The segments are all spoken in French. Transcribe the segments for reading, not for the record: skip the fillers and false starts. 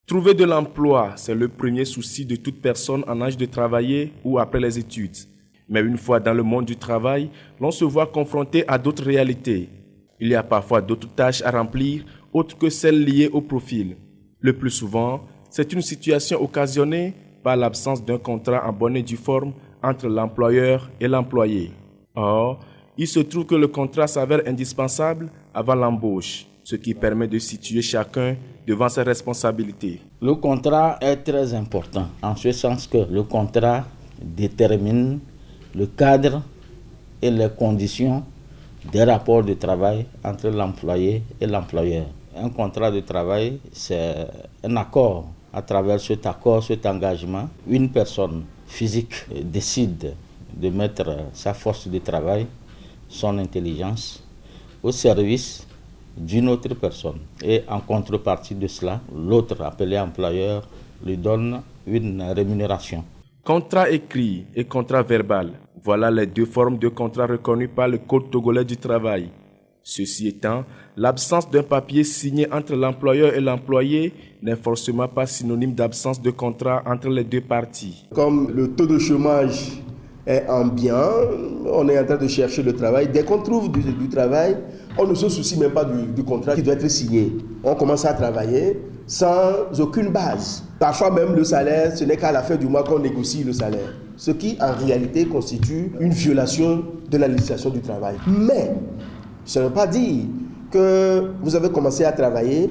Trouver de l'emploi, c'est le premier souci de toute personne en âge de travailler ou après les études. Mais une fois dans le monde du travail, l'on se voit confronté à d'autres réalités. Il y a parfois d'autres tâches à remplir, autres que celles liées au profil. Le plus souvent, c'est une situation occasionnée par l'absence d'un contrat en bonne et due forme entre l'employeur et l'employé. Or, il se trouve que le contrat s'avère indispensable avant l'embauche, ce qui permet de situer chacun devant ses responsabilités. Le contrat est très important, en ce sens que le contrat détermine le cadre et les conditions des rapports de travail entre l'employé et l'employeur. Un contrat de travail, c'est un accord. À travers cet accord, cet engagement, une personne physique décide de mettre sa force de travail, son intelligence, au service d'une autre personne. Et en contrepartie de cela, l'autre, appelé employeur, lui donne une rémunération. Contrat écrit et contrat verbal, voilà les deux formes de contrat reconnues par le Code togolais du travail. Ceci étant, l'absence d'un papier signé entre l'employeur et l'employé n'est forcément pas synonyme d'absence de contrat entre les deux parties. Comme le taux de chômage est ambiant, on est en train de chercher le travail. Dès qu'on trouve du travail, on ne se soucie même pas du contrat qui doit être signé. On commence à travailler sans aucune base. Parfois même le salaire, ce n'est qu'à la fin du mois qu'on négocie le salaire. Ce qui en réalité constitue une violation de la législation du travail. Mais ça ne veut pas dire que vous avez commencé à travailler,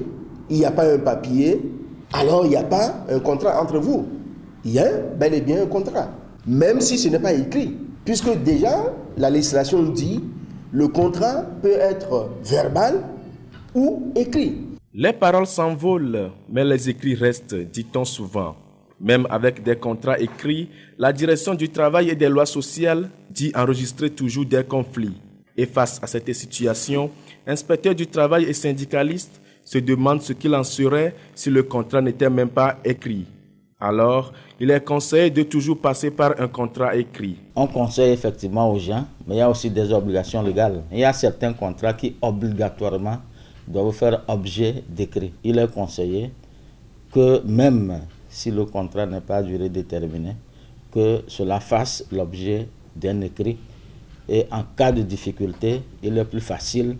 il n'y a pas un papier, alors il n'y a pas un contrat entre vous. Il y a bel et bien un contrat, même si ce n'est pas écrit. Puisque déjà, la législation dit le contrat peut être verbal ou écrit. Les paroles s'envolent, mais les écrits restent, dit-on souvent. Même avec des contrats écrits, la direction du travail et des lois sociales dit enregistrer toujours des conflits. Et face à cette situation, inspecteurs du travail et syndicalistes se demandent ce qu'il en serait si le contrat n'était même pas écrit. Alors, il est conseillé de toujours passer par un contrat écrit. On conseille effectivement aux gens, mais il y a aussi des obligations légales. Il y a certains contrats qui obligatoirement doivent faire objet d'écrit. Il est conseillé que même si le contrat n'est pas à durée déterminée, que cela fasse l'objet d'un écrit. Et en cas de difficulté, il est plus facile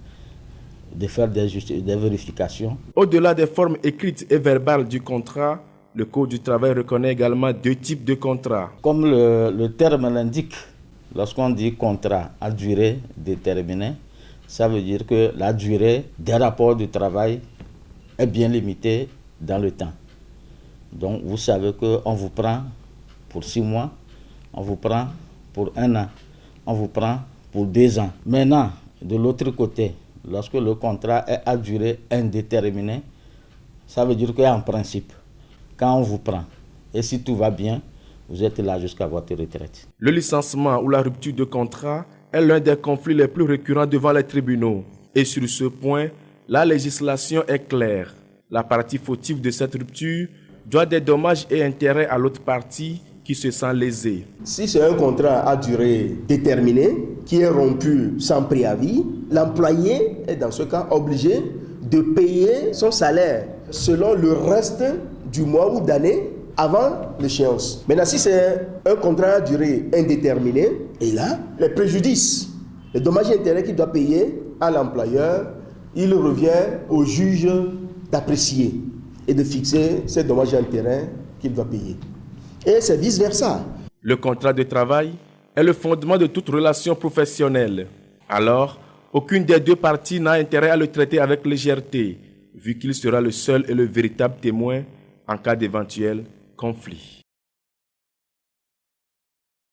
de faire des vérifications. Au-delà des formes écrites et verbales du contrat, le Code du travail reconnaît également deux types de contrats. Comme le terme l'indique, lorsqu'on dit contrat à durée déterminée, ça veut dire que la durée des rapports de travail est bien limitée dans le temps. Donc vous savez qu'on vous prend pour 6 mois, on vous prend pour 1 an. On vous prend pour 2 ans. Maintenant, de l'autre côté, lorsque le contrat est à durée indéterminée, ça veut dire qu'en principe, quand on vous prend, et si tout va bien, vous êtes là jusqu'à votre retraite. Le licenciement ou la rupture de contrat est l'un des conflits les plus récurrents devant les tribunaux. Et sur ce point, la législation est claire. La partie fautive de cette rupture doit des dommages et intérêts à l'autre partie qui se sent lésé. Si c'est un contrat à durée déterminée, qui est rompu sans préavis, l'employé est dans ce cas obligé de payer son salaire selon le reste du mois ou d'année avant l'échéance. Maintenant, si c'est un contrat à durée indéterminée, et là, les préjudices, les dommages et intérêts qu'il doit payer à l'employeur, il revient au juge d'apprécier et de fixer ces dommages et intérêts qu'il doit payer. Et c'est vice-versa. Le contrat de travail est le fondement de toute relation professionnelle. Alors, aucune des deux parties n'a intérêt à le traiter avec légèreté, vu qu'il sera le seul et le véritable témoin en cas d'éventuel conflit.